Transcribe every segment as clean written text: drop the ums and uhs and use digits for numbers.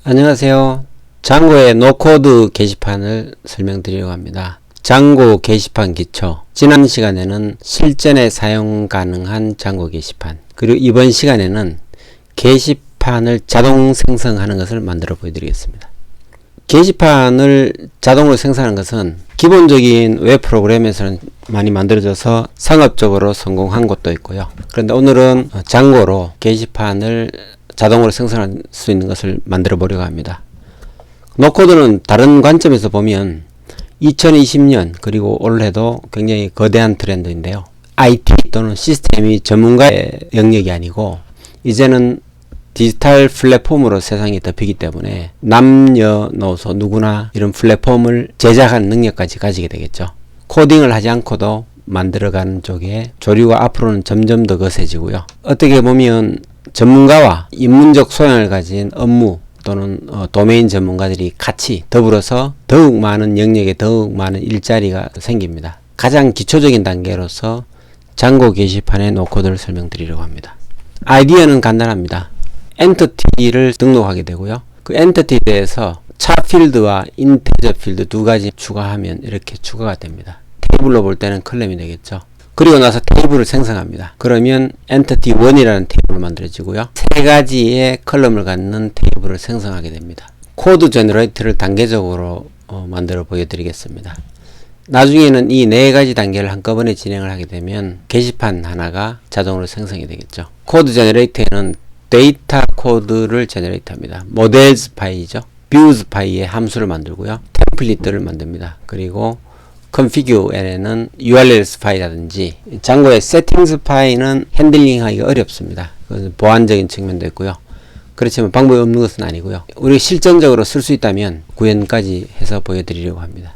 안녕하세요. 장고의 노코드 게시판을 설명드리려고 합니다. 장고 게시판 기초. 지난 시간에는 실전에 사용 가능한 장고 게시판, 그리고 이번 시간에는 게시판을 자동 생성하는 것을 만들어 보여드리겠습니다. 게시판을 자동으로 생성하는 것은 기본적인 웹 프로그램에서는 많이 만들어져서 상업적으로 성공한 것도 있고요. 그런데 오늘은 장고로 게시판을 자동으로 생성할 수 있는 것을 만들어 보려고 합니다. 노코드는 다른 관점에서 보면 2020년 그리고 올해도 굉장히 거대한 트렌드인데요. IT 또는 시스템이 전문가의 영역이 아니고 이제는 디지털 플랫폼으로 세상이 덮이기 때문에 남녀노소 누구나 이런 플랫폼을 제작하는 능력까지 가지게 되겠죠. 코딩을 하지 않고도 만들어가는 쪽에 조류가 앞으로는 점점 더 거세지고요. 어떻게 보면 전문가와 인문적 소양을 가진 업무 또는 도메인 전문가들이 같이 더불어서 더욱 많은 영역에 더욱 많은 일자리가 생깁니다. 가장 기초적인 단계로서 장고 게시판의 노코드를 설명드리려고 합니다. 아이디어는 간단합니다. 엔터티를 등록하게 되고요. 그 엔터티에 대해서 차 필드와 인테저 필드 두 가지 추가하면 이렇게 추가가 됩니다. 테이블로 볼 때는 컬럼이 되겠죠. 그리고 나서 테이블을 생성합니다. 그러면 엔티티 1이라는 테이블을 만들어지고요. 세 가지의 컬럼을 갖는 테이블을 생성하게 됩니다. 코드 제너레이터를 단계적으로 만들어 보여드리겠습니다. 나중에는 이 네 가지 단계를 한꺼번에 진행을 하게 되면 게시판 하나가 자동으로 생성이 되겠죠. 코드 제너레이터에는 데이터 코드를 제너레이트 합니다. 모델스 파이죠. 뷰즈 파이의 함수를 만들고요. 템플릿들을 만듭니다. 그리고 configure에는 urls 파일이라든지 장고의 settings 파일은 핸들링하기가 어렵습니다. 그것은 보안적인 측면도 있고요. 그렇지만 방법이 없는 것은 아니고요. 우리가 실전적으로 쓸 수 있다면 구현까지 해서 보여드리려고 합니다.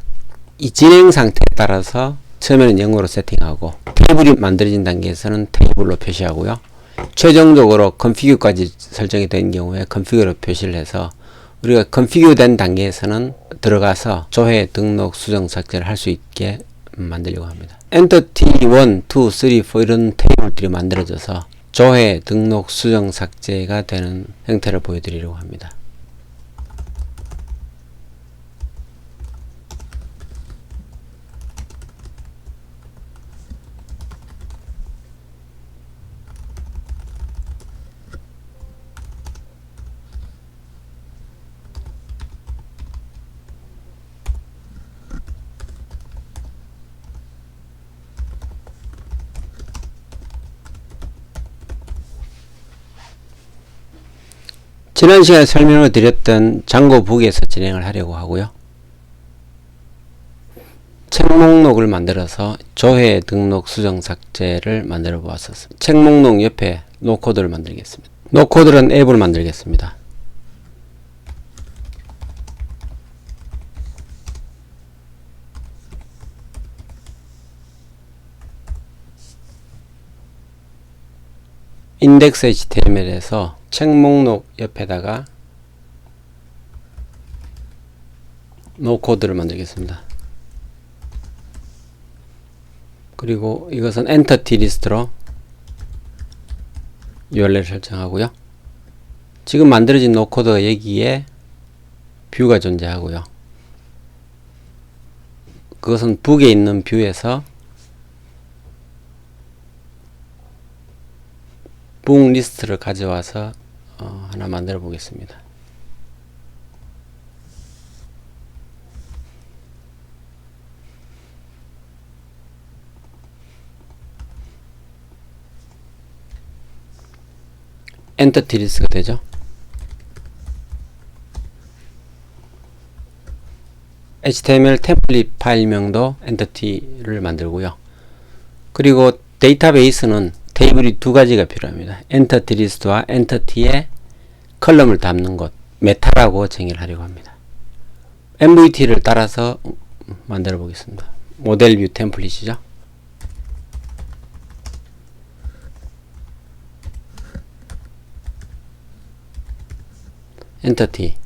이 진행 상태에 따라서 처음에는 0으로 세팅하고 테이블이 만들어진 단계에서는 테이블로 표시하고요. 최종적으로 configure까지 설정이 된 경우에 configure로 표시를 해서 우리가 configure 된 단계에서는 들어가서 조회, 등록, 수정, 삭제를 할 수 있게 만들려고 합니다. 엔터티 1, 2, 3, 4 이런 테이블들이 만들어져서 조회, 등록, 수정, 삭제가 되는 형태를 보여드리려고 합니다. 지난 시간에 설명을 드렸던 장고북에서 진행을 하려고 하고요. 책 목록을 만들어서 조회, 등록, 수정, 삭제를 만들어 보았었습니다. 책 목록 옆에 노코드를 만들겠습니다. 노코드는 앱을 만들겠습니다. 인덱스 HTML에서 책 목록 옆에다가 노코드를 만들겠습니다. 그리고 이것은 엔터티 리스트로 URL을 설정하고요. 지금 만들어진 노코드가 여기에 뷰가 존재하고요. 그것은 북에 있는 뷰에서 북 리스트를 가져와서 하나 만들어 보겠습니다. 엔터티 리스트가 되죠. HTML 템플릿 파일명도 엔터티를 만들고요. 그리고 데이터베이스는 테이블이 두 가지가 필요합니다. 엔터티 리스트와 엔터티에 컬럼을 담는 것, 메타라고 정의를 하려고 합니다. MVT를 따라서 만들어 보겠습니다. 모델 뷰 템플릿이죠. 엔터티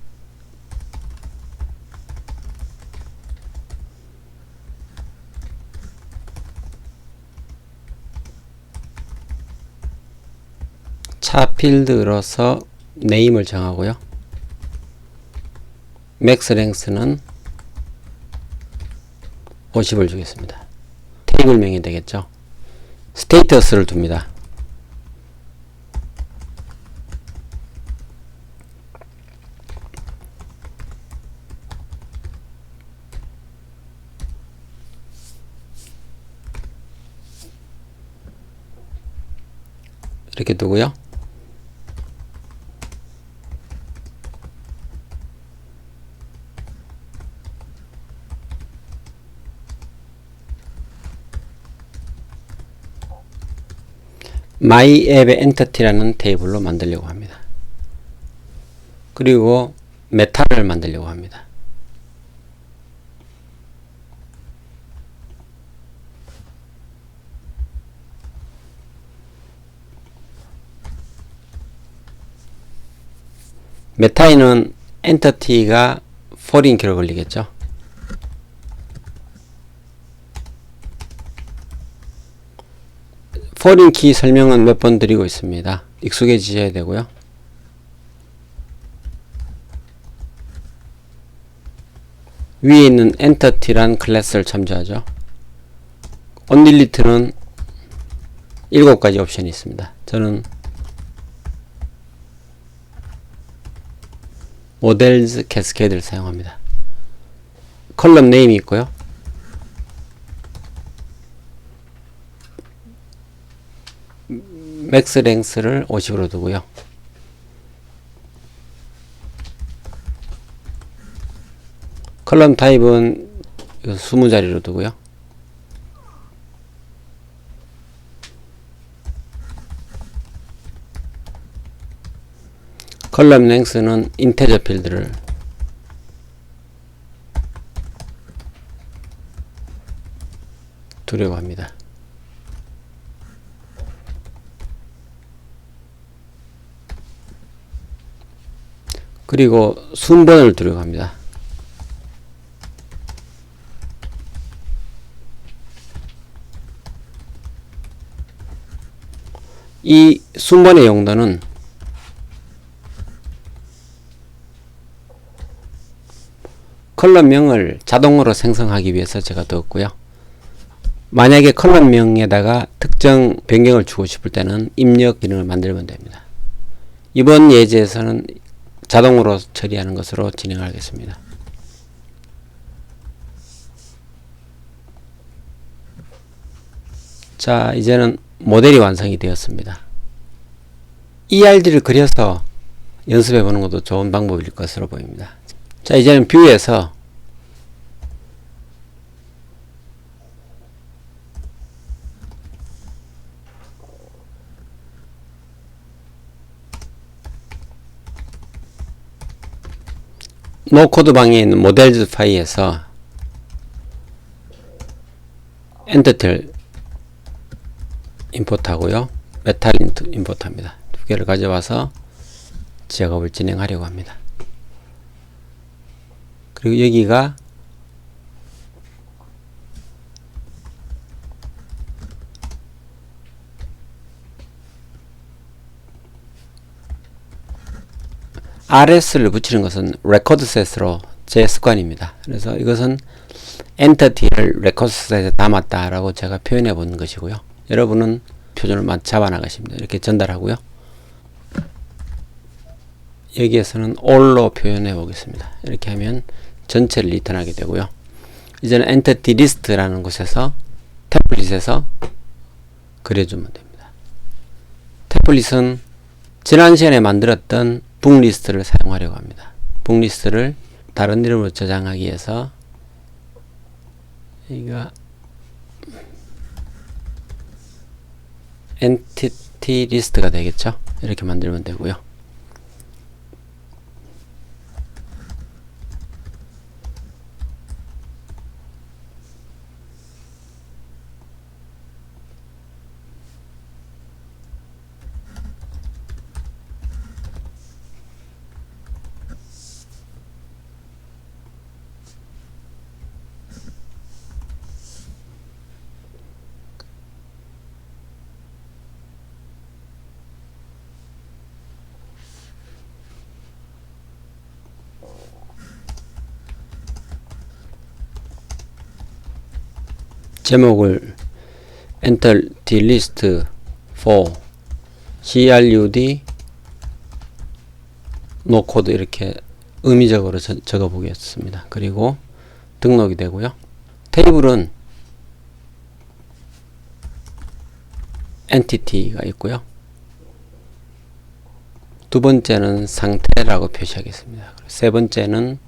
차 필드로서 네임을 정하고요. 맥스 랭스는 50을 주겠습니다. 테이블명이 되겠죠. 스테이터스를 둡니다. 이렇게 두고요. My 앱의 엔터티라는 테이블로 만들려고 합니다. 그리고 메타를 만들려고 합니다. 메타에는 엔터티가 foreign 키로 걸리겠죠. foreign 키 설명은 몇 번 드리고 있습니다. 익숙해지셔야 되고요. 위에 있는 엔터티란 클래스를 참조하죠. onDelete는 7가지 옵션이 있습니다. 저는 모델즈 캐스케이드를 사용합니다. 컬럼 네임이 있고요. 맥스 랭스를 50으로 두고요. 컬럼 타입은 20자리로 두고요. 컬럼 랭스는 인테저 필드를 두려고 합니다. 그리고 순번을 두려고 합니다. 이 순번의 용도는 컬럼명을 자동으로 생성하기 위해서 제가 두었고요. 만약에 컬럼명에다가 특정 변경을 주고 싶을 때는 입력 기능을 만들면 됩니다. 이번 예제에서는 자동으로 처리하는 것으로 진행하겠습니다. 자, 이제는 모델이 완성이 되었습니다. ERD를 그려서 연습해 보는 것도 좋은 방법일 것으로 보입니다. 자, 이제는 뷰에서 노코드 방에 있는 모델즈 파일에서 엔터티를 임포트하고요. 메탈 임포트합니다. 두 개를 가져와서 작업을 진행하려고 합니다. 그리고 여기가 RS를 붙이는 것은 레코드셋으로 제 습관입니다. 그래서 이것은 엔터티를 레코드셋에 담았다라고 제가 표현해 본 것이고요. 여러분은 표준을 잡아 나가십니다. 이렇게 전달하고요. 여기에서는 all로 표현해 보겠습니다. 이렇게 하면 전체를 리턴하게 되고요. 이제는 엔티티 리스트라는 곳에서 템플릿에서 그려주면 됩니다. 템플릿은 지난 시간에 만들었던 북 리스트를 사용하려고 합니다. 북 리스트를 다른 이름으로 저장하기 위해서 여기가 엔티티 리스트가 되겠죠. 이렇게 만들면 되고요. 제목을 Enter the list for CRUD no code 이렇게 의미적으로 적어 보겠습니다. 그리고 등록이 되고요. 테이블은 entity가 있고요. 두 번째는 상태라고 표시하겠습니다. 세 번째는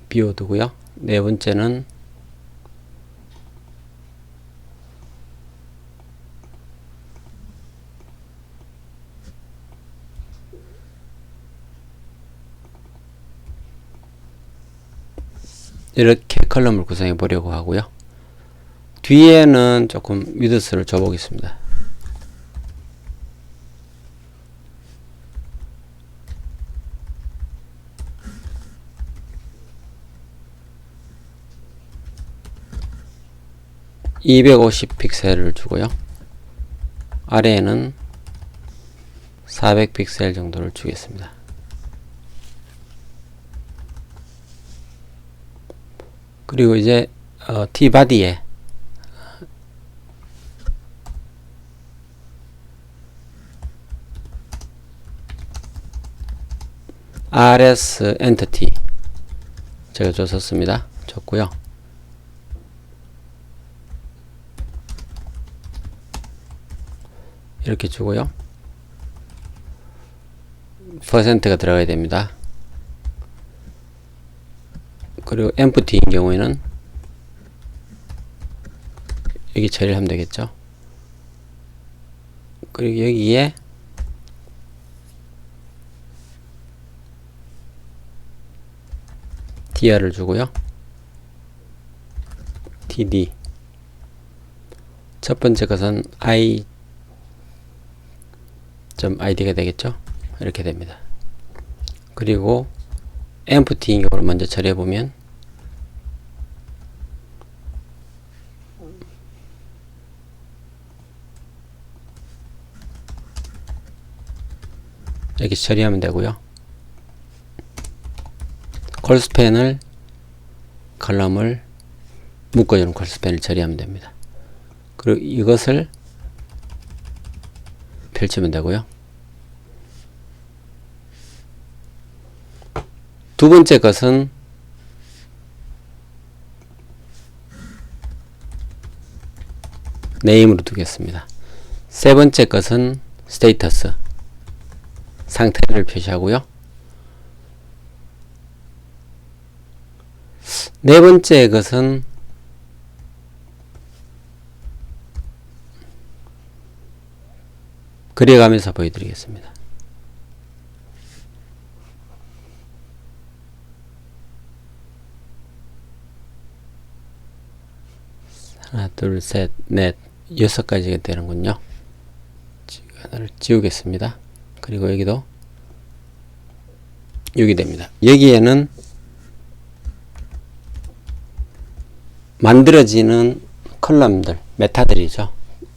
비워두고요. 네 번째는 이렇게 컬럼을 구성해 보려고 하고요. 뒤에는 조금 위드스를 줘 보겠습니다. (250) 픽셀을 주고요. 아래에는 400 픽셀 정도를 주겠습니다. 그리고 이제 tbody에 rs entity 제가 줬었습니다. 줬고요. 이렇게 주고요. %가 들어가야 됩니다. 그리고 empty인 경우에는 여기 처리를 하면 되겠죠. 그리고 여기에 dr를 주고요. td 첫 번째 것은 id가 되겠죠. 이렇게 됩니다. 그리고 empty인 경우를 먼저 처리해 보면 이렇게 처리하면 되고요. 콜스펜을 컬럼을 묶어주는 콜스펜을 처리하면 됩니다. 그리고 이것을 펼치면 되고요. 두 번째 것은 네임으로 두겠습니다. 세 번째 것은 스테이터스 상태를 표시하고요. 네 번째 것은 그려가면서 보여드리겠습니다. 하나, 둘, 셋, 넷, 6가지가 되는군요. 하나를 지우겠습니다. 그리고 여기도 6이 됩니다. 여기에는 만들어지는 컬럼들, 메타들이죠.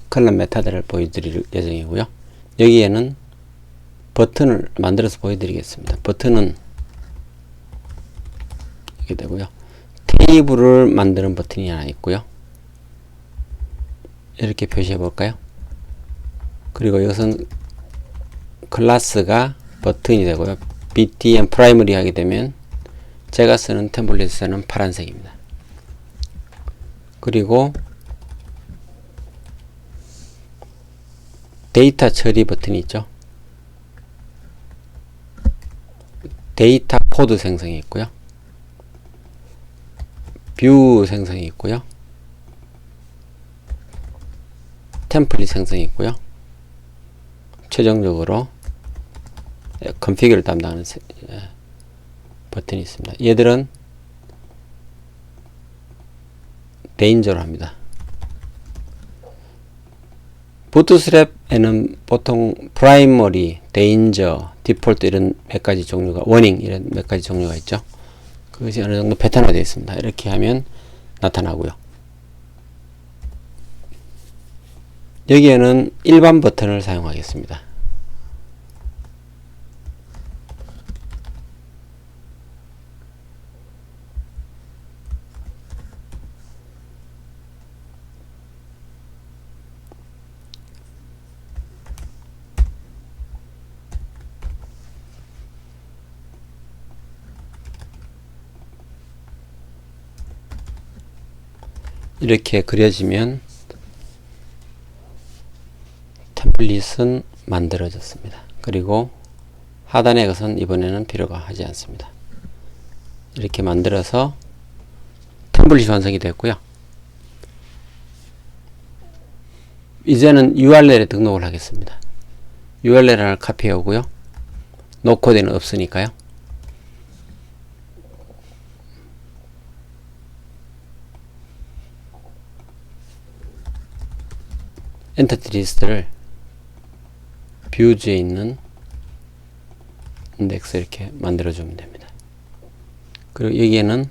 컬럼 메타들을 보여드릴 예정이고요. 여기에는 버튼을 만들어서 보여드리겠습니다. 버튼은 이렇게 되고요. 테이블을 만드는 버튼이 하나 있고요. 이렇게 표시해 볼까요? 그리고 이것은 클래스가 버튼이 되고요. btn 프라이머리 하게 되면 제가 쓰는 템플릿에서는 파란색입니다. 그리고 데이터 처리 버튼이 있죠. 데이터 코드 생성이 있고요. 뷰 생성이 있고요. 템플릿 생성이 있고요. 최종적으로 컨피그를 담당하는 버튼이 있습니다. 얘들은 레인저로 합니다. 부트스트랩에는 보통 프라이머리, 데인저, 디폴트 이런 몇 가지 종류가, 워닝 이런 몇 가지 종류가 있죠. 그것이 어느 정도 패턴화 되어 있습니다. 이렇게 하면 나타나고요. 여기에는 일반 버튼을 사용하겠습니다. 이렇게 그려지면 템플릿은 만들어졌습니다. 그리고 하단의 것은 이번에는 필요가 하지 않습니다. 이렇게 만들어서 템플릿이 완성이 됐고요. 이제는 URL에 등록을 하겠습니다. URL을 카피해 오고요. 노코드는 없으니까요. 엔티티 리스트를 뷰즈에 있는 인덱스 이렇게 만들어 주면 됩니다. 그리고 여기에는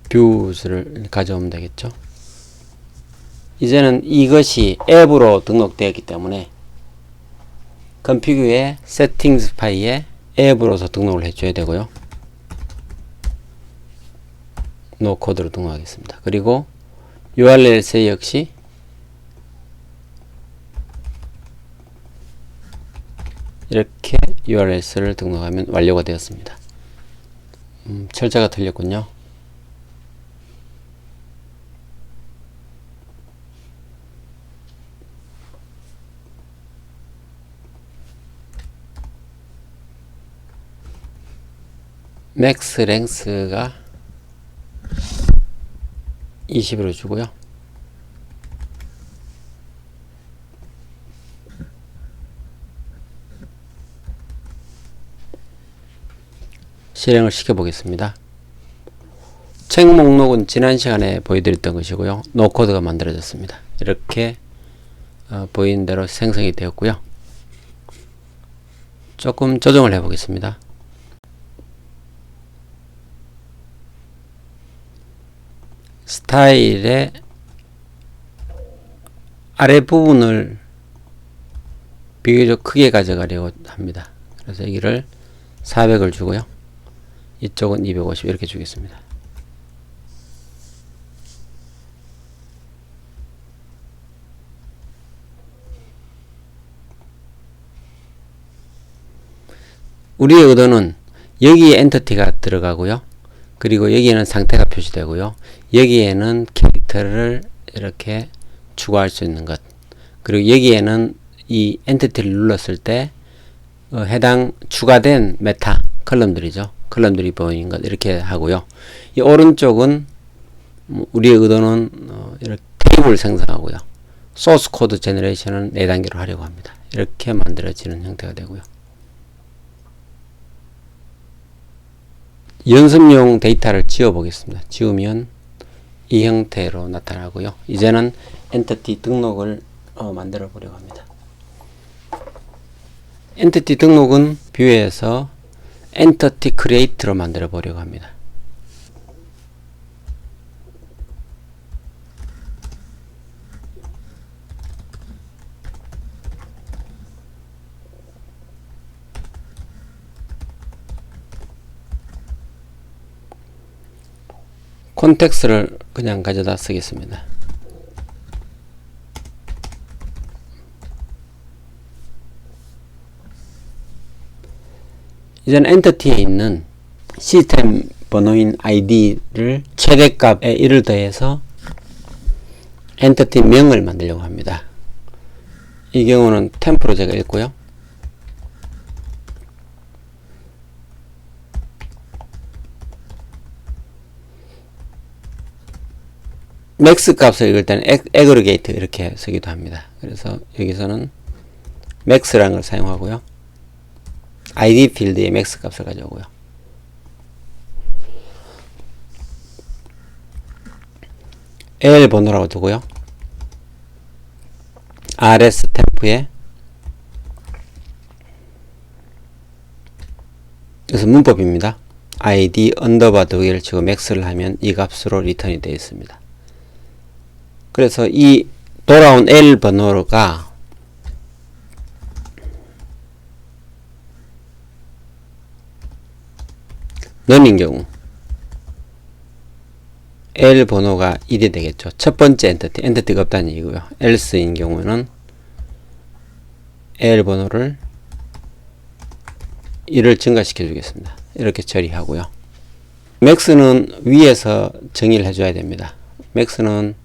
뷰즈를 가져오면 되겠죠. 이제는 이것이 앱으로 등록되었기 때문에 configure의 settings 파일에 앱으로서 등록을 해줘야 되고요. 노코드로 등록하겠습니다. 그리고 URL세 역시 이렇게 URL를 등록하면 완료가 되었습니다. 철자가 틀렸군요. 맥스 랭스가 20으로 주고요. 실행을 시켜 보겠습니다. 책 목록은 지난 시간에 보여드렸던 것이고요. 노코드가 만들어졌습니다. 이렇게 보이는 대로 생성이 되었고요. 조금 조정을 해 보겠습니다. 스타일의 아랫부분을 비교적 크게 가져가려고 합니다. 그래서 여기를 400을 주고요. 이쪽은 250 이렇게 주겠습니다. 우리의 의도는 여기에 엔티티가 들어가고요. 그리고 여기에는 상태가 표시되고요. 여기에는 캐릭터를 이렇게 추가할 수 있는 것. 그리고 여기에는 이 엔티티를 눌렀을 때 해당 추가된 메타 컬럼들이죠. 컬럼들이 보이는 것 이렇게 하고요. 이 오른쪽은 우리의 의도는 이렇게 테이블을 생성하고요. 소스 코드 제너레이션은 4단계로 하려고 합니다. 이렇게 만들어지는 형태가 되고요. 연습용 데이터를 지워 보겠습니다. 지우면 이 형태로 나타나고요. 이제는 엔티티 등록을 만들어 보려고 합니다. 엔티티 등록은 뷰에서 엔티티 크리에이트로 만들어 보려고 합니다. 콘텍스트를 그냥 가져다 쓰겠습니다. 이제는 엔티티에 있는 시스템 번호인 id를 최대값에 1을 더해서 엔티티 명을 만들려고 합니다. 이 경우는 템포로 제가 읽고요. 맥스 값을 읽을 때는 애그리게이트 이렇게 쓰기도 합니다. 그래서 여기서는 맥스라는 걸 사용하고요. id 필드에 맥스 값을 가져오고요. AL 번호라고 두고요. rs 템프에 그래서 문법입니다. id 언더바 더위를 치고 맥스를 하면 이 값으로 리턴이 되어 있습니다. 그래서 이 돌아온 L 번호가 넌인 경우 L 번호가 1이 되겠죠. 첫 번째 엔티티가 없다는 얘기고요. else인 경우는 L 번호를 1을 증가시켜 주겠습니다. 이렇게 처리하고요. 맥스는 위에서 정의를 해줘야 됩니다. 맥스는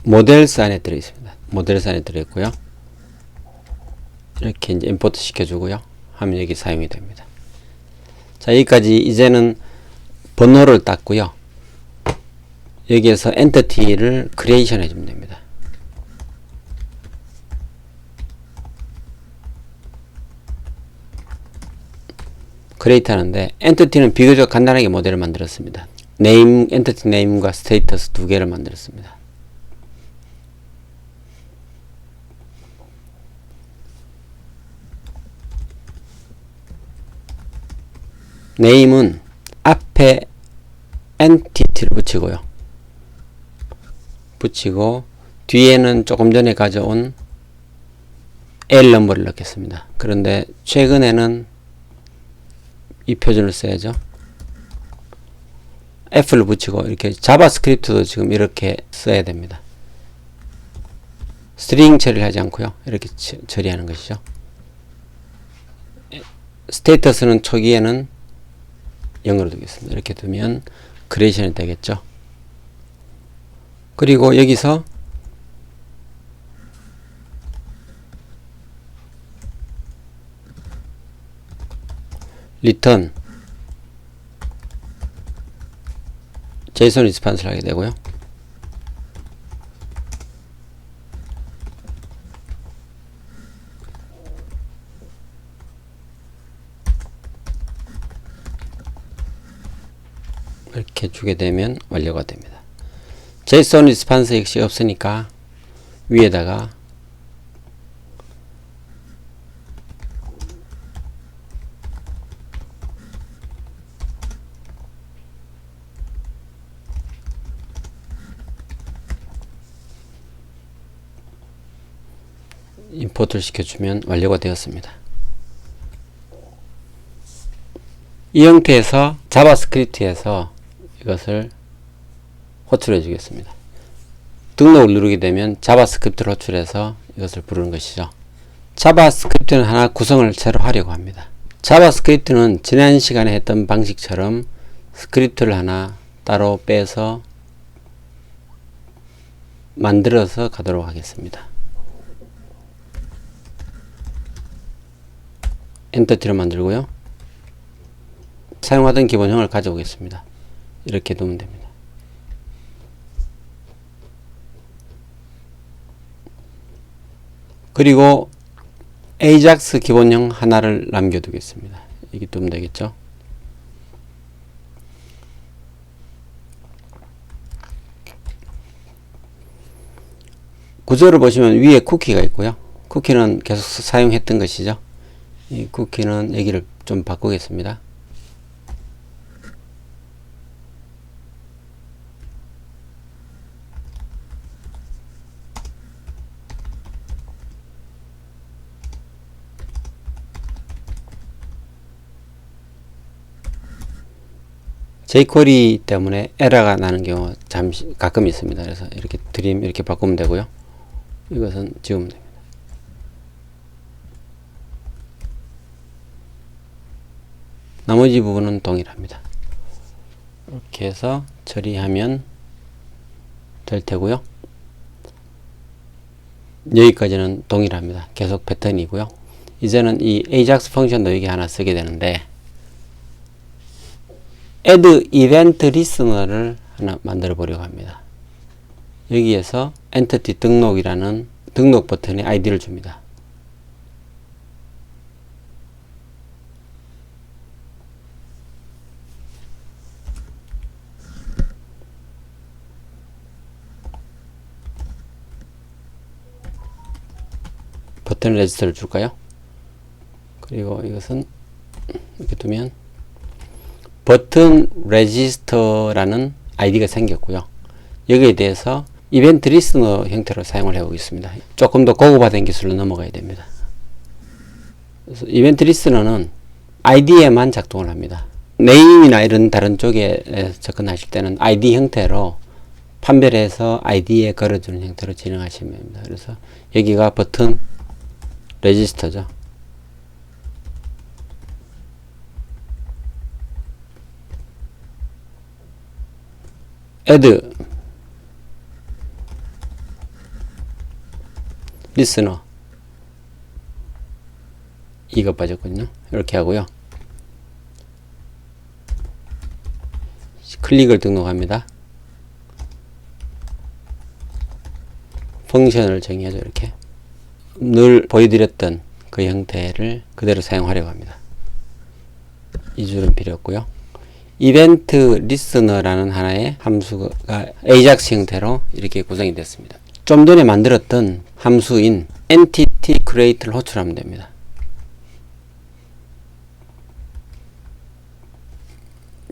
모델스 안에 들어있습니다. 모델스 안에 들어있고요. 이렇게 이제 임포트 시켜주고요. 하면 여기 사용이 됩니다. 자, 여기까지 이제는 번호를 땄고요. 여기에서 엔티티를 크리에이션 해주면 됩니다. 크리에이트 하는데 엔티티는 비교적 간단하게 모델을 만들었습니다. 네임, 엔티티 네임과 스테이터스 두 개를 만들었습니다. 네임은 앞에 엔티티를 붙이고 뒤에는 조금 전에 가져온 L 넘버를 넣겠습니다. 그런데 최근에는 이 표준을 써야죠. F를 붙이고 이렇게 자바스크립트도 지금 이렇게 써야 됩니다. 스트링 처리를 하지 않고요. 이렇게 처리하는 것이죠. 스테이터스는 초기에는 0으로 두겠습니다. 이렇게 두면 크리에이션이 되겠죠. 그리고 여기서 return JSON 리스판스를 하게 되고요. 이렇게 주게 되면 완료가 됩니다. JSON 리스판스 역시 없으니까 위에다가 임포트를 시켜주면 완료가 되었습니다. 이 형태에서 자바스크립트에서 이것을 호출해 주겠습니다. 등록을 누르게 되면 자바스크립트를 호출해서 이것을 부르는 것이죠. 자바스크립트는 하나 구성을 새로 하려고 합니다. 자바스크립트는 지난 시간에 했던 방식처럼 스크립트를 하나 따로 빼서 만들어서 가도록 하겠습니다. 엔터티를 만들고요. 사용하던 기본형을 가져오겠습니다. 이렇게 두면 됩니다. 그리고 AJAX 기본형 하나를 남겨두겠습니다. 이게 두면 되겠죠. 구조를 보시면 위에 쿠키가 있고요. 쿠키는 계속 사용했던 것이죠. 이 쿠키는 여기를 좀 바꾸겠습니다. jQuery 때문에 에러가 나는 경우 가끔 있습니다. 그래서 이렇게 드림 이렇게 바꾸면 되고요. 이것은 지우면 됩니다. 나머지 부분은 동일합니다. 이렇게 해서 처리하면 될 테고요. 여기까지는 동일합니다. 계속 패턴이고요. 이제는 이 AJAX 펑션도 여기 하나 쓰게 되는데 add event listener를 하나 만들어 보려고 합니다. 여기에서 entity 등록이라는 등록 버튼에 아이디를 줍니다. 버튼 레지스터를 줄까요? 그리고 이것은 이렇게 두면 버튼 레지스터라는 아이디가 생겼고요. 여기에 대해서 이벤트 리스너 형태로 사용을 해보겠습니다. 조금 더 고급화된 기술로 넘어가야 됩니다. 그래서 이벤트 리스너는 아이디에만 작동을 합니다. 네임이나 이런 다른 쪽에 접근하실 때는 아이디 형태로 판별해서 ID에 걸어주는 형태로 진행하시면 됩니다. 그래서 여기가 버튼 레지스터죠. add listener 이거 빠졌거든요. 이렇게 하고요. 클릭을 등록합니다. 펑션을 정의하죠. 이렇게 늘 보여드렸던 그 형태를 그대로 사용하려고 합니다. 이 줄은 필요 없고요. 이벤트 리스너라는 하나의 함수가 AJAX 형태로 이렇게 구성이 됐습니다. 좀 전에 만들었던 함수인 entity create를 호출하면 됩니다.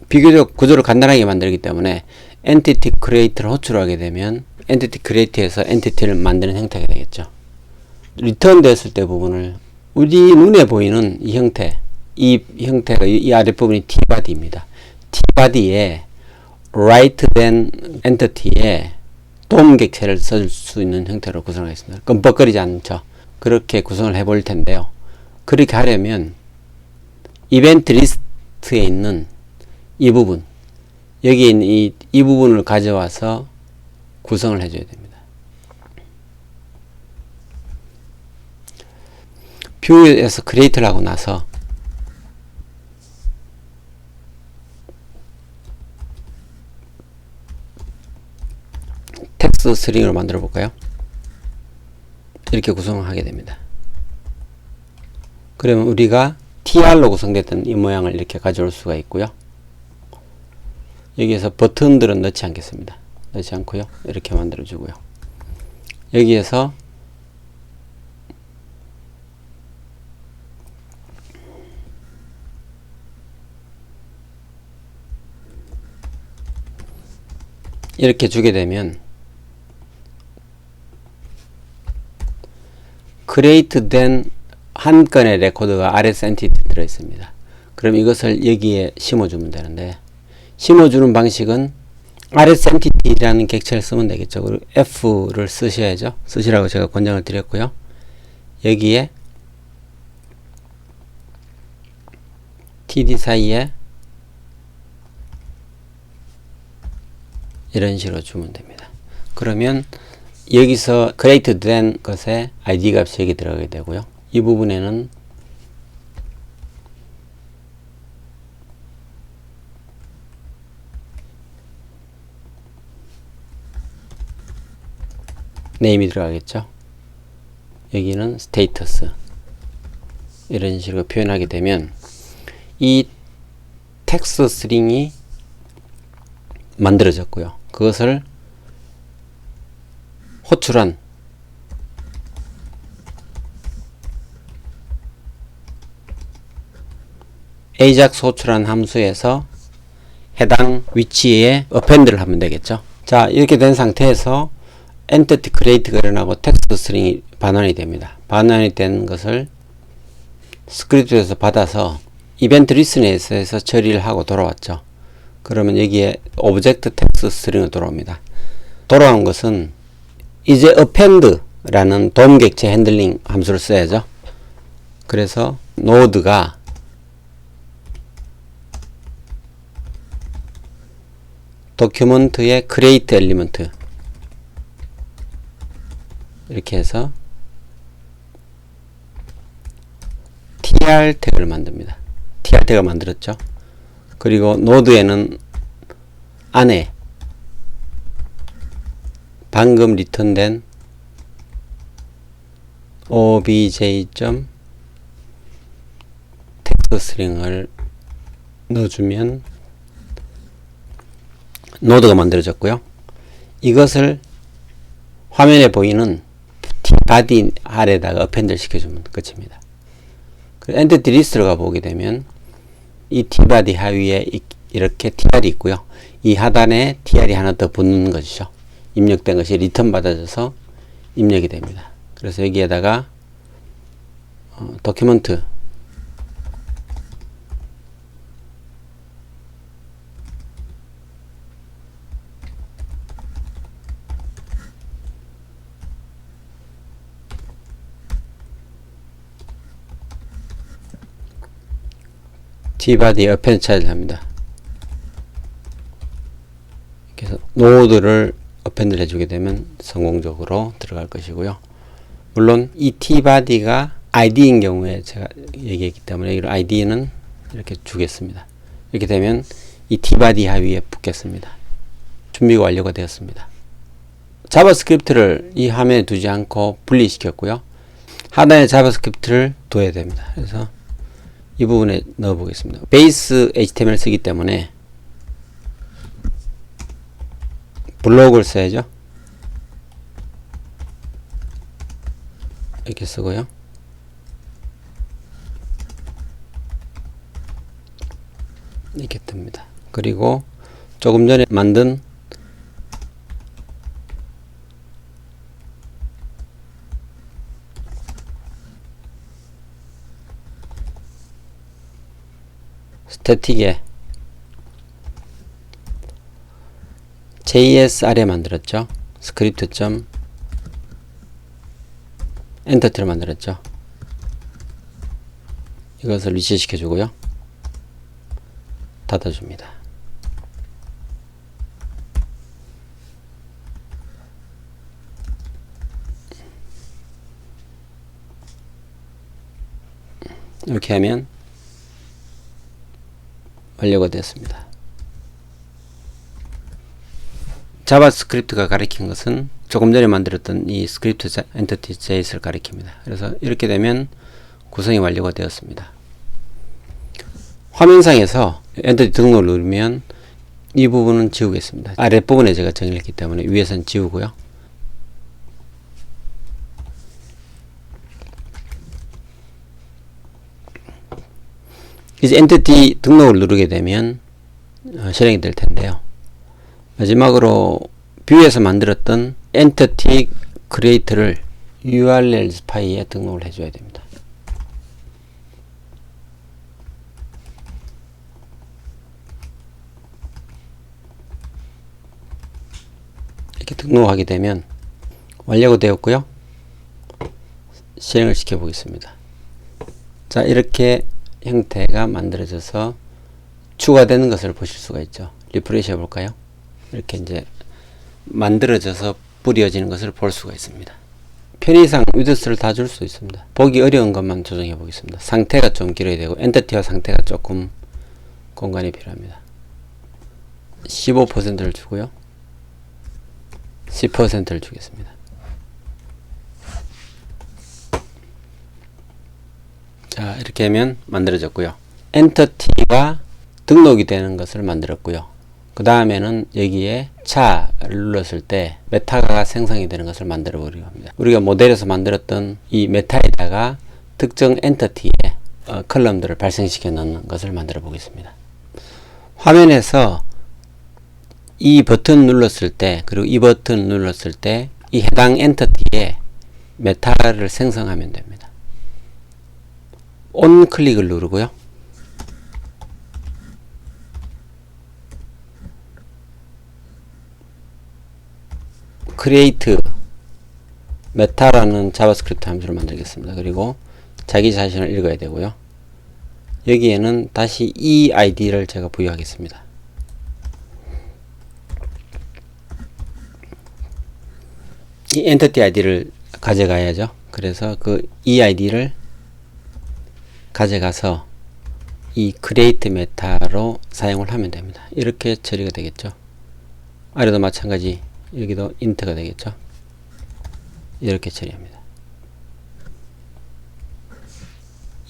비교적 구조를 간단하게 만들기 때문에 entity create를 호출하게 되면 entity create에서 entity를 만드는 형태가 되겠죠. 리턴 됐을 때 부분을 우리 눈에 보이는 이 형태, 이 형태가 이 아랫부분이 tbody입니다. tbody에 write then entity에 도움 객체를 쓸 수 있는 형태로 구성하겠습니다. 끔뻑거리지 않죠. 그렇게 구성을 해볼 텐데요. 그렇게 하려면 이벤트 리스트에 있는 이 부분, 여기 있는 이 부분을 가져와서 구성을 해줘야 됩니다. 뷰에서 크리에이트를 하고 나서 텍스트 스트링으로 만들어 볼까요? 이렇게 구성을 하게 됩니다. 그러면 우리가 tr로 구성됐던 이 모양을 이렇게 가져올 수가 있고요. 여기에서 버튼들은 넣지 않겠습니다. 넣지 않고요. 이렇게 만들어 주고요. 여기에서 이렇게 주게 되면 create then 한 건의 레코드가 RS 엔티티 들어 있습니다. 그럼 이것을 여기에 심어주면 되는데, 심어주는 방식은 RS 엔티티라는 객체를 쓰면 되겠죠. 그리고 F를 쓰셔야죠. 쓰시라고 제가 권장을 드렸고요. 여기에 TD 사이에 이런 식으로 주면 됩니다. 그러면 여기서 create 된 것에 id 값이 여기 들어가게 되고요. 이 부분에는 name이 들어가겠죠. 여기는 status 이런 식으로 표현하게 되면 이 텍스트 스트링이 만들어졌고요. 그것을 호출한 AJAX 호출한 함수에서 해당 위치에 append를 하면 되겠죠. 자, 이렇게 된 상태에서 entity create가 일어나고 텍스트 스트링이 반환이 됩니다. 반환이 된 것을 스크립트에서 받아서 이벤트 리스너에서 처리를 하고 돌아왔죠. 그러면 여기에 오브젝트 텍스트 스트링으로 돌아옵니다. 돌아온 것은 이제 append라는 도움 객체 핸들링 함수를 써야죠. 그래서 노드가 도큐먼트의 create element 이렇게 해서 tr 태그를 만듭니다. tr 태그를 만들었죠. 그리고 노드에는 안에 방금 리턴된 obj. 텍스트 스트링을 넣어주면 노드가 만들어졌고요. 이것을 화면에 보이는 tbody 아래다가 append를 시켜주면 끝입니다. 엔티티 리스트로 가보게 되면 이 tbody 하위에 이렇게 tr이 있고요. 이 하단에 tr이 하나 더 붙는 것이죠. 입력된 것이 리턴 받아져서 입력이 됩니다. 그래서 여기에다가 도큐먼트 tbody append child 합니다. 그래서 노드를 append 해주게 되면 성공적으로 들어갈 것이고요. 물론 이 tbody가 id인 경우에 제가 얘기했기 때문에 이 id는 이렇게 주겠습니다. 이렇게 되면 이 tbody 하위에 붙겠습니다. 준비가 완료가 되었습니다. 자바스크립트를 이 화면에 두지 않고 분리시켰고요. 하단에 자바스크립트를 둬야 됩니다. 그래서 이 부분에 넣어 보겠습니다. 베이스 HTML 쓰기 때문에 블록을 써야죠. 이렇게 쓰고요. 이렇게 뜹니다. 그리고 조금 전에 만든 스태틱에 JS 아래 만들었죠. 스크립트 점 엔터티를 만들었죠. 이것을 위치시켜 주고요. 닫아줍니다. 이렇게 하면 완료가 되었습니다. 자바스크립트가 가리킨 것은 조금 전에 만들었던 이 스크립트 엔티티 JS를 가리킵니다. 그래서 이렇게 되면 구성이 완료가 되었습니다. 화면상에서 엔티티 등록을 누르면 이 부분은 지우겠습니다. 아랫부분에 제가 정의를 했기 때문에 위에서는 지우고요. 이제 엔티티 등록을 누르게 되면 실행이 될 텐데요. 마지막으로 뷰에서 만들었던 엔티티 크리에이터를 URL 파일에 등록을 해줘야 됩니다. 이렇게 등록하게 되면 완료가 되었고요. 실행을 시켜 보겠습니다. 자, 이렇게 형태가 만들어져서 추가되는 것을 보실 수가 있죠. 리프레시 해볼까요? 이렇게 이제 만들어져서 뿌려지는 것을 볼 수가 있습니다. 편의상 위드스를 다 줄 수 있습니다. 보기 어려운 것만 조정해 보겠습니다. 상태가 좀 길어야 되고 엔티티와 상태가 조금 공간이 필요합니다. 15%를 주고요. 10%를 주겠습니다. 자, 이렇게 하면 만들어졌고요. 엔터티가 등록이 되는 것을 만들었고요. 그 다음에는 여기에 차를 눌렀을 때 메타가 생성이 되는 것을 만들어 보려고 합니다. 우리가 모델에서 만들었던 이 메타에다가 특정 엔터티에 컬럼들을 발생시켜 넣는 것을 만들어 보겠습니다. 화면에서 이 버튼 눌렀을 때, 그리고 이 버튼 눌렀을 때 이 해당 엔터티에 메타를 생성하면 됩니다. 온 클릭을 누르고요. create meta라는 자바스크립트 함수를 만들겠습니다. 그리고 자기 자신을 읽어야 되고요. 여기에는 다시 이 아이디를 제가 부여하겠습니다. 이 엔티티 아이디를 가져가야죠. 그래서 그 이 아이디를 가져가서 이 create meta로 사용을 하면 됩니다. 이렇게 처리가 되겠죠. 아래도 마찬가지, 여기도 int가 되겠죠. 이렇게 처리합니다.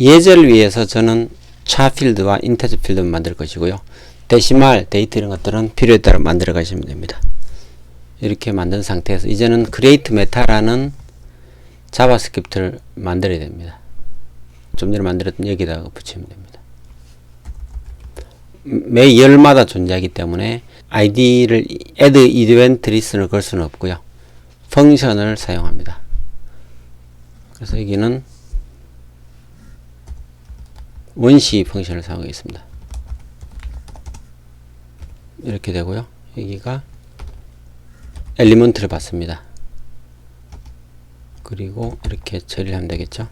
예제를 위해서 저는 차 필드와 인테저 필드를 만들 것이고요. 데시말, 데이트 이런 것들은 필요에 따라 만들어 가시면 됩니다. 이렇게 만든 상태에서 이제는 create meta라는 자바스크립트를 만들어야 됩니다. 좀 전에 만들었던 여기다가 붙이면 됩니다. 매 열마다 존재하기 때문에 id를 add event listen을 걸 수는 없고요. 펑션을 사용합니다. 그래서 여기는 원시 펑션을 사용하겠습니다. 이렇게 되고요. 여기가 엘리먼트를 받습니다. 그리고 이렇게 처리를 하면 되겠죠.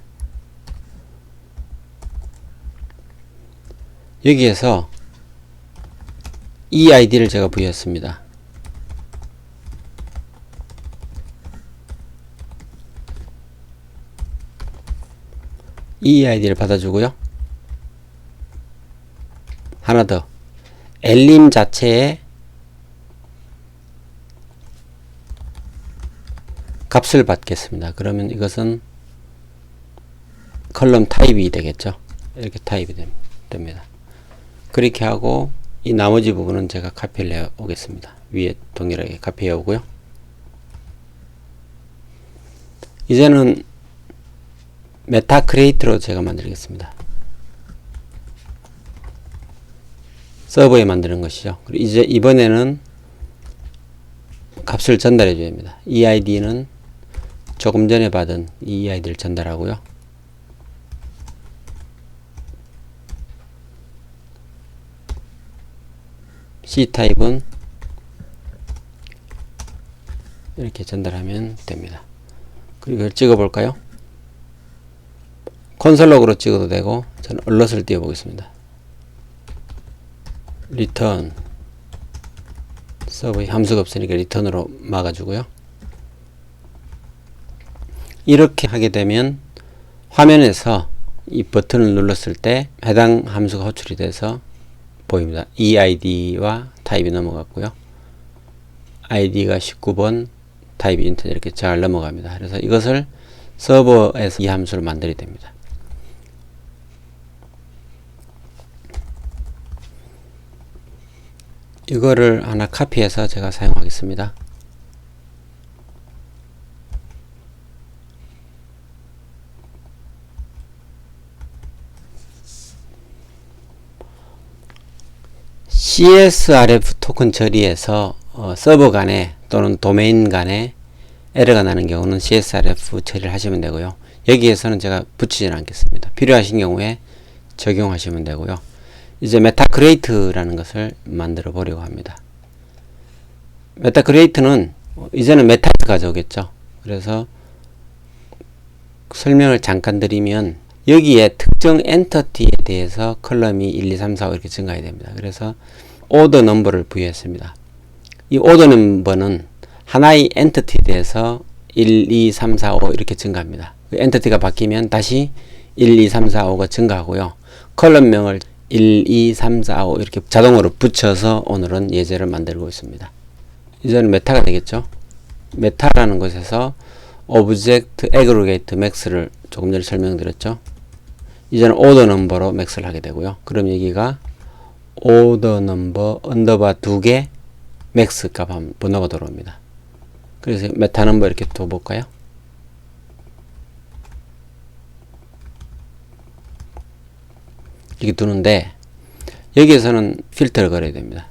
여기에서 이 아이디를 제가 부여했습니다. 이 아이디를 받아주고요. 하나 더, 엘림 자체에 값을 받겠습니다. 그러면 이것은 컬럼 타입이 되겠죠. 이렇게 타입이 됩니다. 그렇게 하고 이 나머지 부분은 제가 카피를 해 오겠습니다. 위에 동일하게 카피해 오고요. 이제는 메타 크리에이트로 제가 만들겠습니다. 서버에 만드는 것이죠. 그리고 이제 이번에는 값을 전달해 줘야 됩니다. 이 아이디는 조금 전에 받은 이 아이디를 전달하고요. C타입은 이렇게 전달하면 됩니다. 그리고 이걸 찍어 볼까요? 콘솔 로그로 찍어도 되고, 저는 얼럿을 띄워 보겠습니다. 리턴, 서버에 함수가 없으니까 리턴으로 막아주고요. 이렇게 하게 되면 화면에서 이 버튼을 눌렀을 때 해당 함수가 호출이 돼서 보입니다. 이 아이디와 타입이 넘어갔고요. 아이디가 19번, 타입이 인터넷 이렇게 잘 넘어갑니다. 그래서 이것을 서버에서 이 함수를 만들어야 됩니다. 이거를 하나 카피해서 제가 사용하겠습니다. CSRF 토큰 처리에서 서버 간에 또는 도메인 간에 에러가 나는 경우는 CSRF 처리를 하시면 되고요. 여기에서는 제가 붙이지는 않겠습니다. 필요하신 경우에 적용하시면 되고요. 이제 메타크리에이트라는 것을 만들어 보려고 합니다. 메타크리에이트는 이제는 메타에서 가져오겠죠. 그래서 설명을 잠깐 드리면 여기에 특정 엔터티에 대해서 컬럼이 1, 2, 3, 4, 5 이렇게 증가해야 됩니다. 그래서 오더 넘버를 부여했습니다. 이 오더 넘버는 하나의 엔터티에 대해서 1, 2, 3, 4, 5 이렇게 증가합니다. 그 엔터티가 바뀌면 다시 1, 2, 3, 4, 5가 증가하고요. 컬럼명을 1, 2, 3, 4, 5 이렇게 자동으로 붙여서 오늘은 예제를 만들고 있습니다. 이제는 메타가 되겠죠. 메타라는 것에서 오브젝트 애그리게이트 맥스를 조금 전에 설명드렸죠. 이제는 오더 넘버로 맥스를 하게 되고요. 그럼 여기가 오더 넘버 언더바 2개 맥스 값 한번 번호가 들어옵니다. 그래서 메타 넘버 이렇게 둬 볼까요? 이렇게 두는데 여기에서는 필터를 걸어야 됩니다.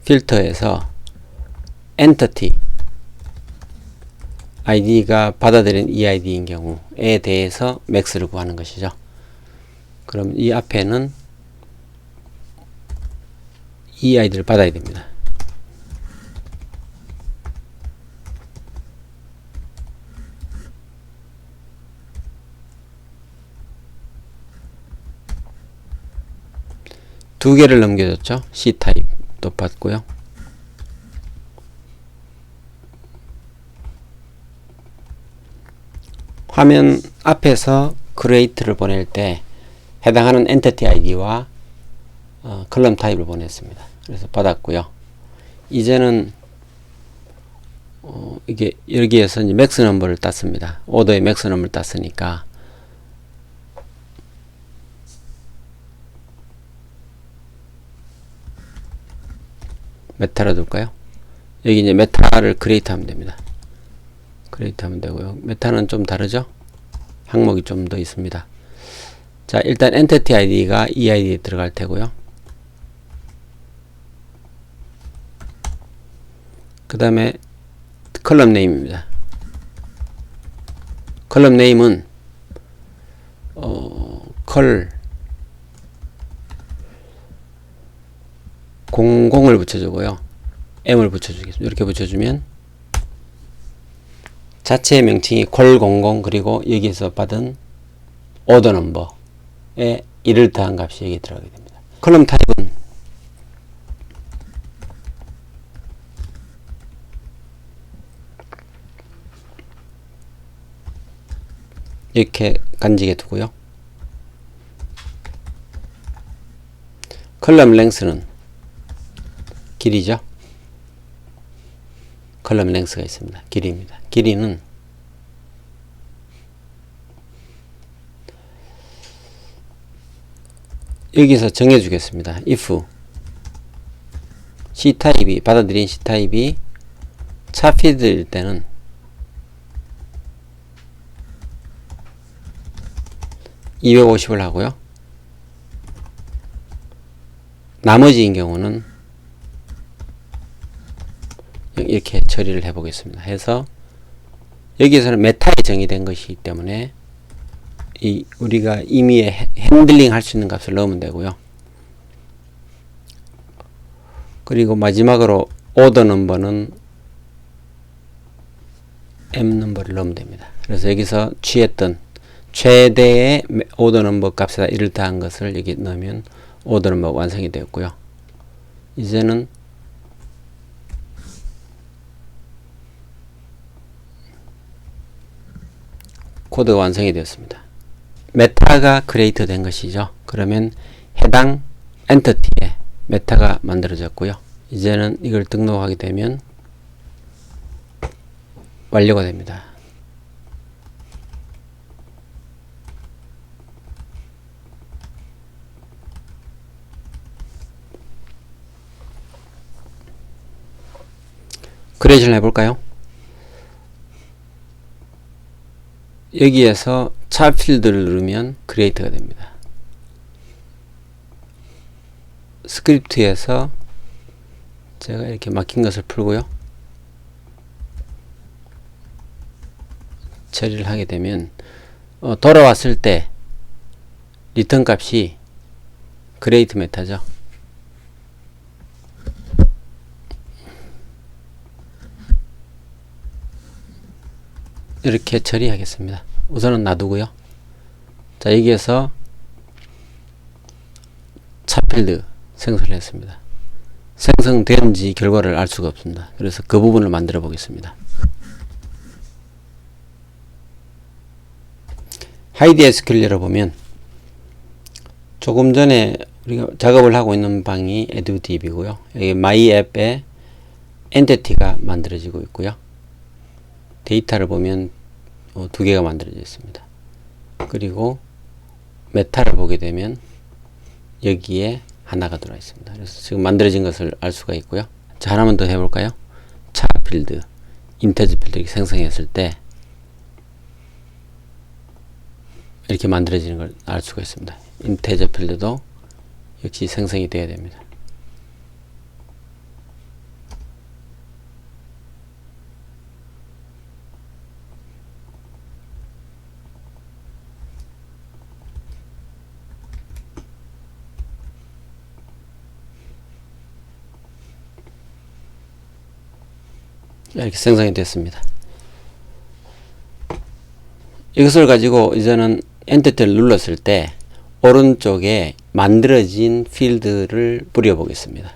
필터에서 엔터티 아이디가 받아들인 이 아이디인 경우에 대해서 맥스를 구하는 것이죠. 그럼 이 앞에는 이 아이디를 받아야 됩니다. 두 개를 넘겨줬죠. C타입도 받고요. 화면 앞에서 create를 보낼 때 해당하는 엔티티 아이디와 컬럼 타입을 보냈습니다. 그래서 받았고요. 이제는 이게 여기에서 이제 맥스 넘버를 땄습니다. 오더의 맥스 넘버를 땄으니까 메타로 둘까요? 여기 이제 메타를 크리에이트 하면 됩니다. 크리에이트 하면 되고요. 메타는 좀 다르죠? 항목이 좀 더 있습니다. 자, 일단 엔티티 아이디가 이 아이디에 들어갈 테고요. 그 다음에 컬럼 네임입니다. 컬럼 네임은 컬 00을 붙여주고요. M을 붙여주겠습니다. 이렇게 붙여주면 자체의 명칭이 콜00 그리고 여기서 받은 오더 넘버 1을 더한 값이 여기 들어가게 됩니다. 컬럼 타입은 이렇게 간직해 두고요. 컬럼 랭스는 길이죠. 컬럼 랭스가 있습니다. 길이입니다. 길이는 여기서 정해 주겠습니다. if C타입이 받아들인 C타입이 차필드일 때는 250을 하고요. 나머지인 경우는 이렇게 처리를 해 보겠습니다. 해서 여기에서는 메타에 정의된 것이기 때문에 우리가 이미 핸들링 할 수 있는 값을 넣으면 되고요. 그리고 마지막으로 오더 넘버는 M 넘버를 넣으면 됩니다. 그래서 여기서 취했던 최대의 오더 넘버 값에다 1을 더한 것을 여기 넣으면 오더 넘버 완성이 되었고요. 이제는 코드가 완성이 되었습니다. 메타가 크리에이트 된 것이죠. 그러면 해당 엔티티에 메타가 만들어졌고요. 이제는 이걸 등록하게 되면 완료가 됩니다. 크리에이션을 해볼까요? 여기에서 차 필드를 누르면 크리에이트가 됩니다. 스크립트에서 제가 이렇게 막힌 것을 풀고요. 처리를 하게 되면 돌아왔을 때 리턴 값이 create 메타죠. 이렇게 처리하겠습니다. 우선은 놔두고요. 자, 여기에서 차필드 생성을 했습니다. 생성된지 결과를 알 수가 없습니다. 그래서 그 부분을 만들어 보겠습니다. 하이드 SQL 열어보면 조금 전에 우리가 작업을 하고 있는 방이 에듀딥이고요. 여기 myApp에 엔티티가 만들어지고 있고요. 데이터를 보면 두 개가 만들어져 있습니다. 그리고 메타를 보게 되면 여기에 하나가 들어와 있습니다. 그래서 지금 만들어진 것을 알 수가 있고요. 자, 하나만 더 해볼까요? 차 필드, 인테저 필드 이렇게 생성했을 때 이렇게 만들어지는 걸 알 수가 있습니다. 인테저 필드도 역시 생성이 되어야 됩니다. 이렇게 생성이 됐습니다. 이것을 가지고 이제는 엔터를 눌렀을 때 오른쪽에 만들어진 필드를 뿌려 보겠습니다.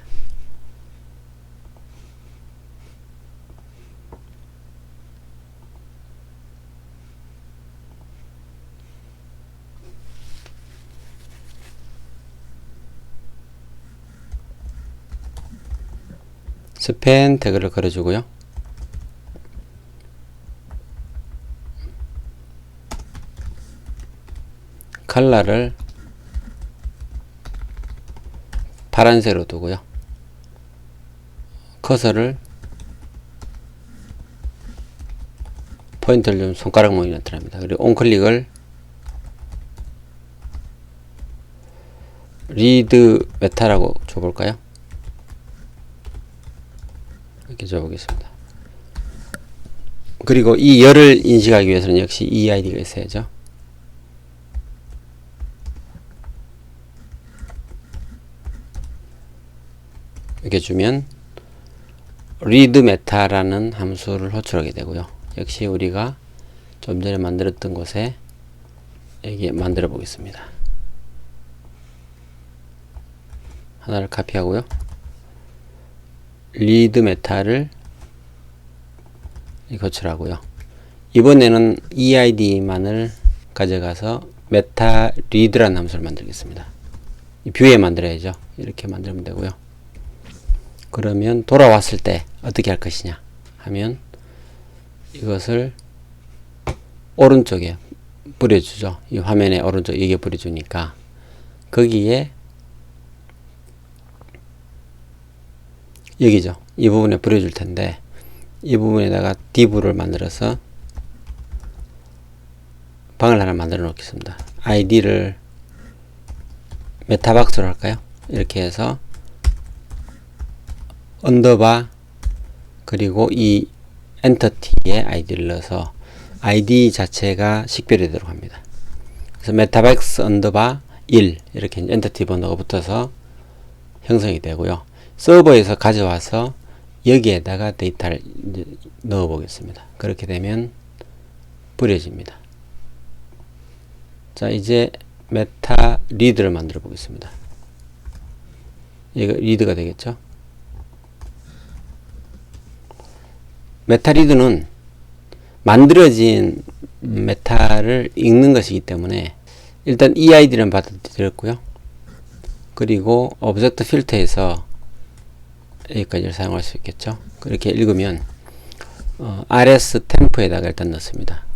스팬 태그를 걸어주고요. 컬러를 파란색으로 두고요. 커서를 포인트를 좀 손가락 모양이 나타납니다. 그리고 온클릭을 리드 메타라고 줘볼까요? 이렇게 줘보겠습니다. 그리고 이 열을 인식하기 위해서는 역시 EID가 있어야죠. 이렇게 주면 read meta라는 함수를 호출하게 되고요. 역시 우리가 좀 전에 만들었던 곳에 여기에 만들어 보겠습니다. 하나를 카피하고요. 리드 메타를 거치라고요. 이번에는 EID만을 가져가서 메타 리드라는 함수를 만들겠습니다. 뷰에 만들어야죠. 이렇게 만들면 되고요. 그러면 돌아왔을 때 어떻게 할 것이냐 하면 이것을 오른쪽에 뿌려주죠. 이 화면의 오른쪽 여기에 뿌려주니까 거기에 여기죠. 이 부분에 뿌려줄 텐데 이 부분에다가 div를 만들어서 방을 하나 만들어 놓겠습니다. id를 메타박스로 할까요? 이렇게 해서 언더바 그리고 이 엔터티에 id를 넣어서 id 자체가 식별되도록 합니다. 그래서 메타박스 언더바 1 이렇게 엔터티 번호가 붙어서 형성이 되고요. 서버에서 가져와서 여기에다가 데이터를 넣어 보겠습니다. 그렇게 되면 뿌려집니다. 자, 이제 메타 리드를 만들어 보겠습니다. 이거 리드가 되겠죠? 메타 리드는 만들어진 메타를 읽는 것이기 때문에 일단 EID는 받아들였고요. 그리고 오브젝트 필터에서 여기까지를 사용할 수 있겠죠. 그렇게 읽으면 rs 템프에다가 일단 넣습니다.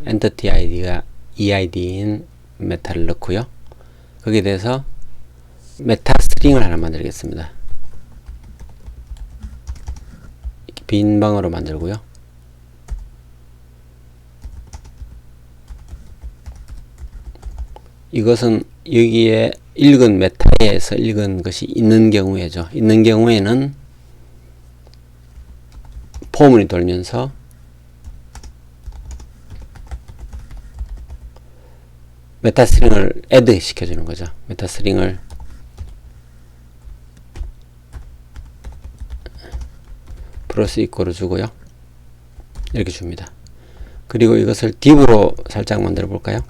엔티티 id가 EID인 메타를 넣고요. 거기에 대해서 메타 스트링을 하나 만들겠습니다. 빈 방으로 만들고요. 이것은 여기에 읽은 메타에서 읽은 것이 있는 경우에죠. 있는 경우에는 포문이 돌면서 메타 스트링을 애드 시켜주는 거죠. 메타 스트링을 플러스 이퀄을 주고요. 이렇게 줍니다. 그리고 이것을 div로 살짝 만들어 볼까요?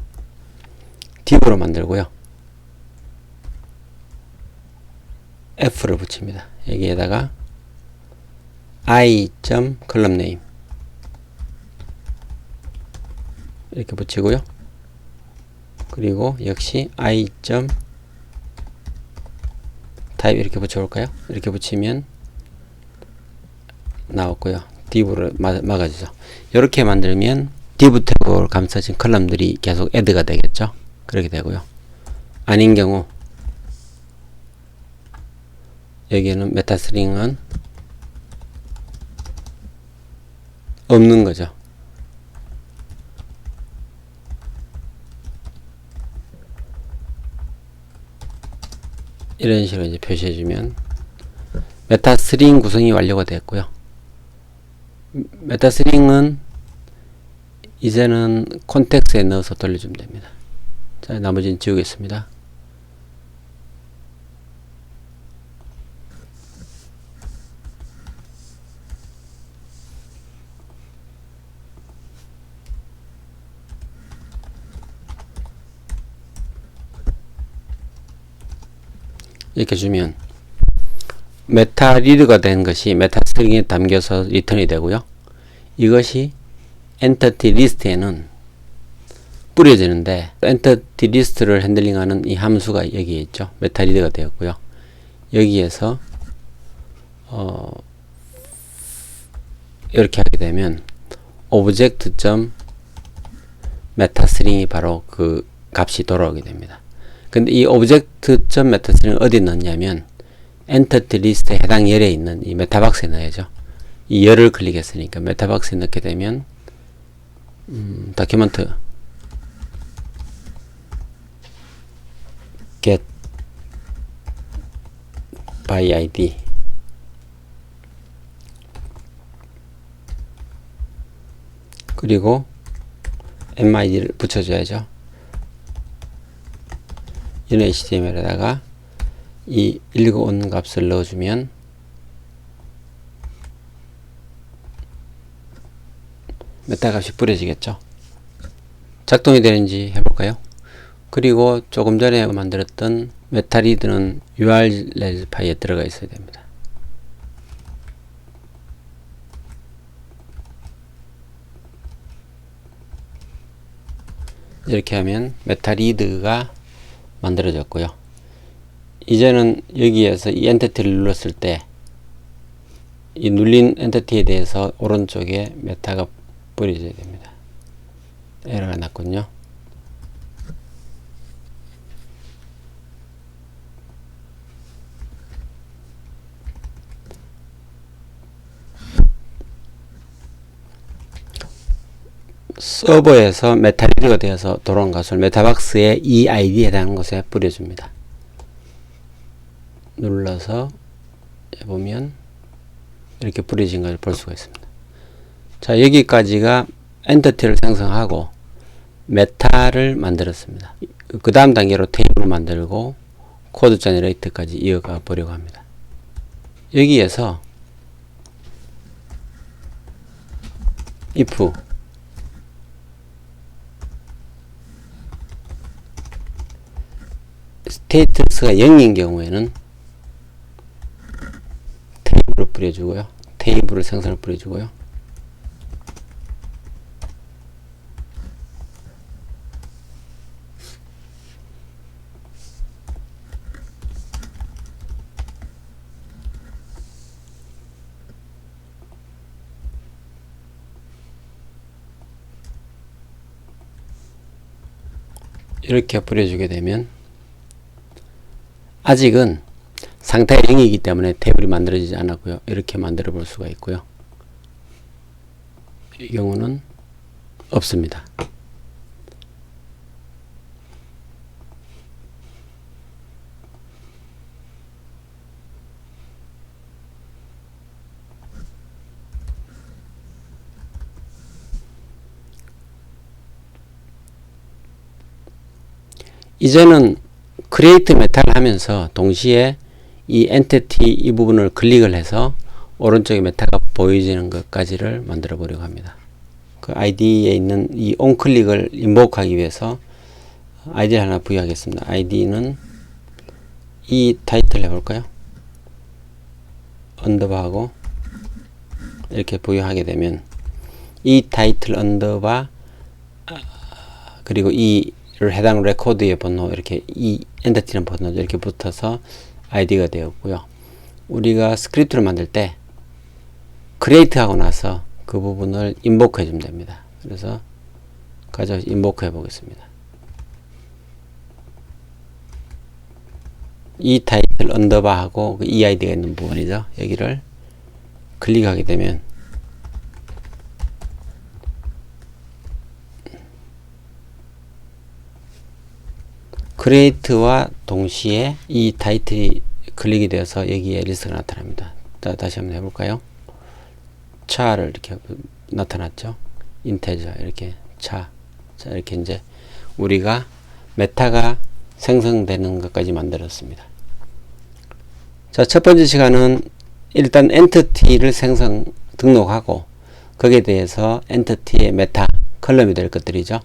div로 만들고요. f를 붙입니다. 여기에다가 i.columnName 이렇게 붙이고요. 그리고 역시 i.type 이렇게 붙여볼까요? 이렇게 붙이면 나왔고요. div를 막아주죠. 이렇게 만들면 div 태그를 감싸진 컬럼들이 계속 add가 되겠죠. 그렇게 되고요. 아닌 경우 여기에는 메타 스트링은 없는 거죠. 이런 식으로 이제 표시해주면 메타 스트링 구성이 완료가 됐고요. 메타 스트링은 이제는 콘텍스트에 넣어서 돌려주면 됩니다. 자, 나머지는 지우겠습니다. 이렇게 주면 메타 리드가 된 것이 메타 스트링에 담겨서 리턴이 되고요. 이것이 엔티티 리스트에는 뿌려지는데 엔티티 리스트를 핸들링하는 이 함수가 여기에 있죠. 메타 리드가 되었고요. 여기에서 이렇게 하게 되면 object.metaString이 바로 그 값이 돌아오게 됩니다. 근데 이 object.metaString을 어디 넣냐면 엔티티 리스트에 해당 열에 있는 이 메타박스에 넣어야죠. 이 열을 클릭했으니까 메타박스에 넣게 되면 다큐멘트 get by id 그리고 mid를 붙여줘야죠. 이런 html에다가 이 읽어온 값을 넣어주면 메타 값이 뿌려지겠죠. 작동이 되는지 해볼까요? 그리고 조금 전에 만들었던 메타리드는 URL 파일에 들어가 있어야 됩니다. 이렇게 하면 메타리드가 만들어졌고요. 이제는 여기에서 이 엔티티를 눌렀을 때 이 눌린 엔티티에 대해서 오른쪽에 메타가 뿌려져야 됩니다. 에러가 났군요. 서버에서 메타리드가 되어서 돌아온 것을 메타박스의 이 아이디에 해당하는 곳에 뿌려줍니다. 눌러서 해보면 이렇게 뿌려진 것을 볼 수가 있습니다. 자, 여기까지가 엔티티를 생성하고 메타를 만들었습니다. 그 다음 단계로 테이블을 만들고 코드 제너레이터까지 이어가 보려고 합니다. 여기에서 if 스테이터스가 0인 경우에는 테이블을 뿌려주고요. 테이블을 생성을 뿌려주고요. 이렇게 뿌려주게 되면 아직은 상태가 0이기 때문에 테이블이 만들어지지 않았고요. 이렇게 만들어 볼 수가 있고요. 이 경우는 없습니다. 이제는 create 메타를 하면서 동시에 이 엔티티 이 부분을 클릭을 해서 오른쪽에 메타가 보여지는 것까지를 만들어 보려고 합니다. 그 아이디에 있는 이 onClick을 인보크하기 위해서 아이디를 하나 부여하겠습니다. 아이디는 이 타이틀 해볼까요? 언더바하고 이렇게 부여하게 되면 이 타이틀 언더바 그리고 이를 해당 레코드의 번호 이렇게 이 엔티티는 번호 이렇게 붙어서 아이디가 되었고요. 우리가 스크립트를 만들 때 create 하고 나서 그 부분을 인보크 해주면 됩니다. 그래서 가져서 인보크 해 보겠습니다. 이 타이틀 언더바 하고 이 아이디가 있는 부분이죠. 여기를 클릭하게 되면 create와 동시에 이 타이틀이 클릭이 되어서 여기에 리스트가 나타납니다. 다시 한번 해볼까요? 차를 이렇게 나타났죠. 인테저 이렇게 차 이렇게 이제 우리가 메타가 생성되는 것까지 만들었습니다. 자, 첫 번째 시간은 일단 엔티티를 등록하고 거기에 대해서 엔티티의 메타 컬럼이 될 것들이죠.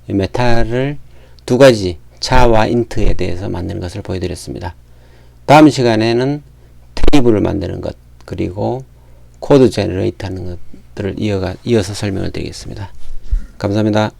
이 메타를 두 가지 차와 인트에 대해서 만드는 것을 보여드렸습니다. 다음 시간에는 테이블을 만드는 것 그리고 코드 제너레이트 하는 것들을 이어서 설명을 드리겠습니다. 감사합니다.